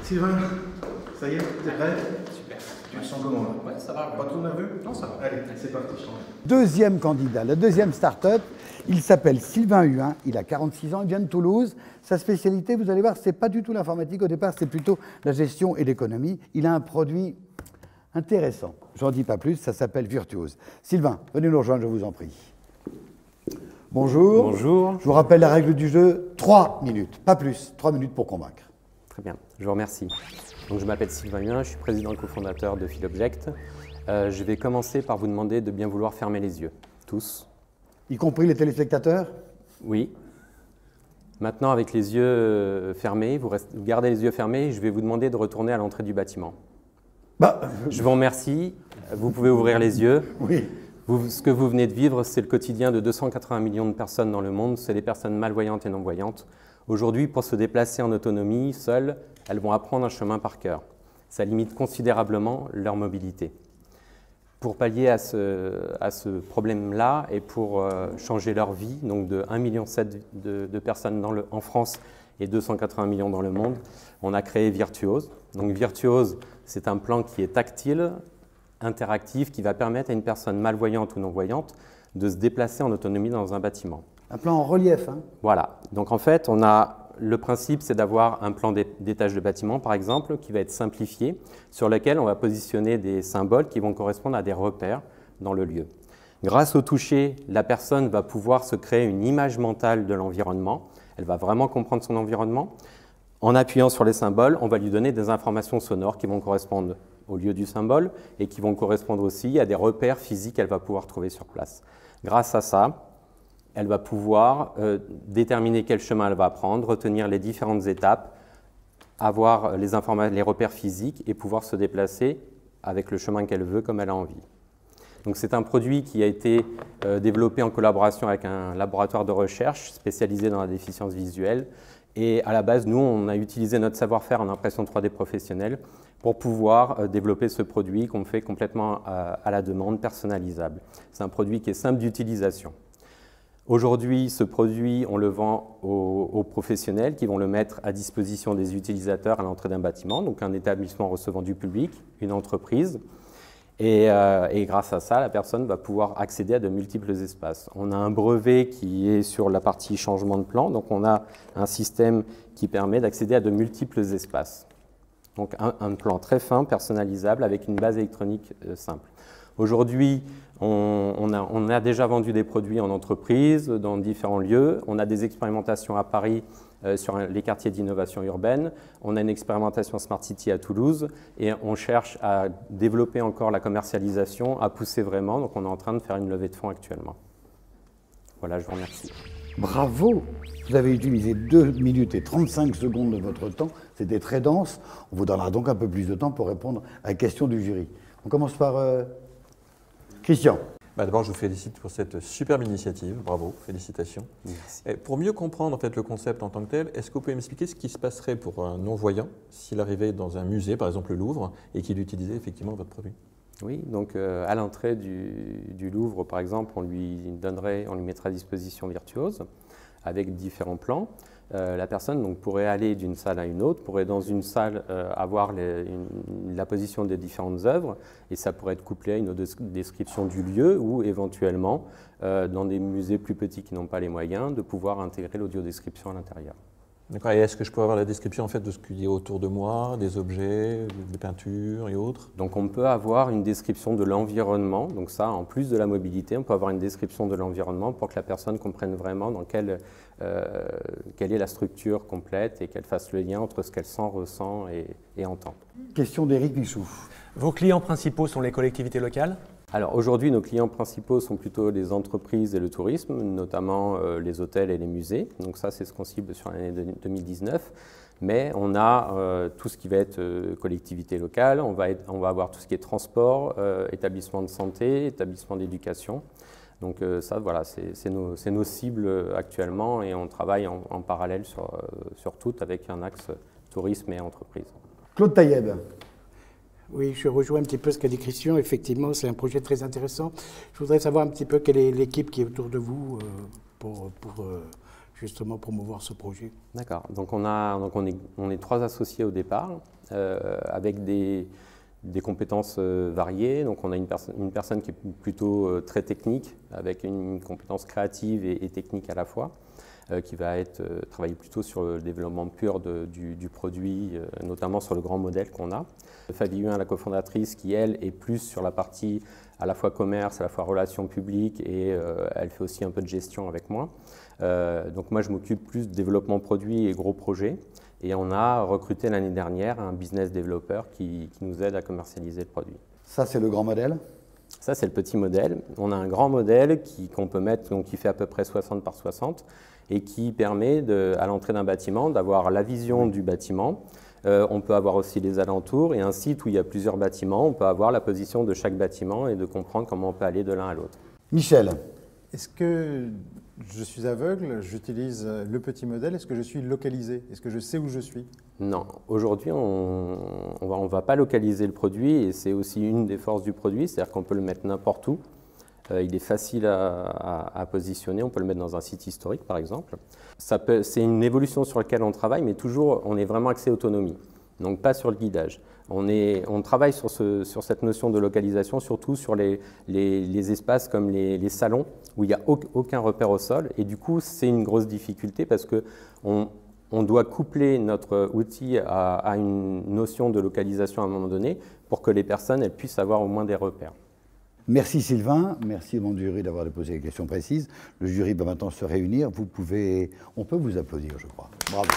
Sylvain, ça y est, t'es prêt? Super. Tu te sens comment là? Ouais, ça va. Pas trop nerveux? Non, ça va. Allez, c'est parti. Deuxième candidat, la deuxième start-up, il s'appelle Sylvain Huin, il a 46 ans, il vient de Toulouse. Sa spécialité, vous allez voir, c'est pas du tout l'informatique au départ, c'est plutôt la gestion et l'économie. Il a un produit intéressant, j'en dis pas plus, ça s'appelle Virtuose. Sylvain, venez nous rejoindre, je vous en prie. Bonjour. Bonjour. Je vous rappelle la règle du jeu, 3 minutes, pas plus, 3 minutes pour convaincre. Très bien, je vous remercie. Donc, je m'appelle Sylvain Huin, je suis président et cofondateur de Philobject. Je vais commencer par vous demander de bien vouloir fermer les yeux, tous. Y compris les téléspectateurs? Oui. Maintenant, avec les yeux fermés, vous gardez les yeux fermés, je vais vous demander de retourner à l'entrée du bâtiment. Je vous remercie, vous pouvez ouvrir les yeux. Oui. Ce que vous venez de vivre, c'est le quotidien de 280 millions de personnes dans le monde, c'est les personnes malvoyantes et non-voyantes. Aujourd'hui, pour se déplacer en autonomie, seules, elles vont apprendre un chemin par cœur. Ça limite considérablement leur mobilité. Pour pallier à ce problème-là et pour changer leur vie, donc de 1,7 million de personnes en France et 280 millions dans le monde, on a créé Virtuose. Donc Virtuose, c'est un plan qui est tactile, interactif, qui va permettre à une personne malvoyante ou non-voyante de se déplacer en autonomie dans un bâtiment. Un plan en relief, hein? Voilà. Donc en fait, le principe, c'est d'avoir un plan d'étage de bâtiment, par exemple, qui va être simplifié, sur lequel on va positionner des symboles qui vont correspondre à des repères dans le lieu. Grâce au toucher, la personne va pouvoir se créer une image mentale de l'environnement. Elle va vraiment comprendre son environnement. En appuyant sur les symboles, on va lui donner des informations sonores qui vont correspondre au lieu du symbole et qui vont correspondre aussi à des repères physiques qu'elle va pouvoir trouver sur place. Grâce à ça, elle va pouvoir déterminer quel chemin elle va prendre, retenir les différentes étapes, avoir les repères physiques et pouvoir se déplacer avec le chemin qu'elle veut comme elle a envie. Donc c'est un produit qui a été développé en collaboration avec un laboratoire de recherche spécialisé dans la déficience visuelle. Et à la base, nous, on a utilisé notre savoir-faire en impression 3D professionnelle pour pouvoir développer ce produit qu'on fait complètement à la demande, personnalisable. C'est un produit qui est simple d'utilisation. Aujourd'hui, ce produit, on le vend aux professionnels qui vont le mettre à disposition des utilisateurs à l'entrée d'un bâtiment, donc un établissement recevant du public, une entreprise. Et grâce à ça, la personne va pouvoir accéder à de multiples espaces. On a un brevet qui est sur la partie changement de plan, donc on a un système qui permet d'accéder à de multiples espaces. Donc un plan très fin, personnalisable, avec une base électronique simple. Aujourd'hui, on a déjà vendu des produits en entreprise, dans différents lieux. On a des expérimentations à Paris sur les quartiers d'innovation urbaine. On a une expérimentation Smart City à Toulouse et on cherche à développer encore la commercialisation, à pousser vraiment. Donc on est en train de faire une levée de fonds actuellement. Voilà, je vous remercie. Bravo! Vous avez utilisé 2 minutes et 35 secondes de votre temps. C'était très dense. On vous donnera donc un peu plus de temps pour répondre à la question du jury. On commence par Christian. D'abord, je vous félicite pour cette superbe initiative. Bravo, félicitations. Merci. Et pour mieux comprendre en fait, le concept en tant que tel, est-ce que vous pouvez m'expliquer ce qui se passerait pour un non-voyant s'il arrivait dans un musée, par exemple le Louvre, et qu'il utilisait effectivement votre produit? Oui, donc à l'entrée du Louvre, par exemple, on lui mettrait à disposition Virtuose avec différents plans. La personne donc, pourrait aller d'une salle à une autre, pourrait dans une salle avoir la position des différentes œuvres et ça pourrait être couplé à une description du lieu ou éventuellement, dans des musées plus petits qui n'ont pas les moyens, de pouvoir intégrer l'audiodescription à l'intérieur. D'accord. Et est-ce que je peux avoir la description en fait, de ce qu'il y a autour de moi, des objets, des peintures et autres? Donc on peut avoir une description de l'environnement, donc ça en plus de la mobilité, on peut avoir une description de l'environnement pour que la personne comprenne vraiment dans quelle est la structure complète et qu'elle fasse le lien entre ce qu'elle sent, ressent et entend. Question d'Éric Michou. Vos clients principaux sont les collectivités locales? Alors aujourd'hui, nos clients principaux sont plutôt les entreprises et le tourisme, notamment les hôtels et les musées. Donc ça, c'est ce qu'on cible sur l'année 2019. Mais on a tout ce qui va être collectivité locale, on va avoir tout ce qui est transport, établissement de santé, établissement d'éducation. Donc ça, voilà, c'est nos cibles actuellement et on travaille en parallèle sur toutes avec un axe tourisme et entreprise. Claude Taïeb. Oui, je rejoins un petit peu ce qu'a dit Christian. Effectivement, c'est un projet très intéressant. Je voudrais savoir un petit peu quelle est l'équipe qui est autour de vous pour justement promouvoir ce projet. D'accord. Donc on est 3 associés au départ, avec des compétences variées. Donc on a une personne qui est plutôt très technique, avec une compétence créative et technique à la fois, qui va travailler plutôt sur le développement pur du produit, notamment sur le grand modèle qu'on a. Fabie Huin, la cofondatrice, qui elle est plus sur la partie à la fois commerce, à la fois relations publiques, et elle fait aussi un peu de gestion avec moi. Donc moi je m'occupe plus de développement produit et gros projets. Et on a recruté l'année dernière un business developer qui nous aide à commercialiser le produit. Ça, c'est le grand modèle. Ça, c'est le petit modèle. On a un grand modèle qu'on peut mettre, donc, qui fait à peu près 60 par 60 et qui permet, à l'entrée d'un bâtiment, d'avoir la vision du bâtiment. On peut avoir aussi les alentours, et un site où il y a plusieurs bâtiments, on peut avoir la position de chaque bâtiment et de comprendre comment on peut aller de l'un à l'autre. Michel. Est-ce que je suis aveugle, j'utilise le petit modèle, est-ce que je suis localisé? Est-ce que je sais où je suis? Non, aujourd'hui on va pas localiser le produit, et c'est aussi une des forces du produit, c'est-à-dire qu'on peut le mettre n'importe où. Il est facile à positionner, on peut le mettre dans un site historique par exemple. C'est une évolution sur laquelle on travaille, mais toujours on est vraiment axé autonomie, donc pas sur le guidage. On travaille sur cette notion de localisation, surtout sur les espaces comme les salons, où il n'y a aucun repère au sol, et du coup c'est une grosse difficulté parce qu'on doit coupler notre outil à une notion de localisation à un moment donné pour que les personnes elles puissent avoir au moins des repères. Merci Sylvain, merci au monde du jury d'avoir posé des questions précises. Le jury va maintenant se réunir, on peut vous applaudir je crois. Bravo.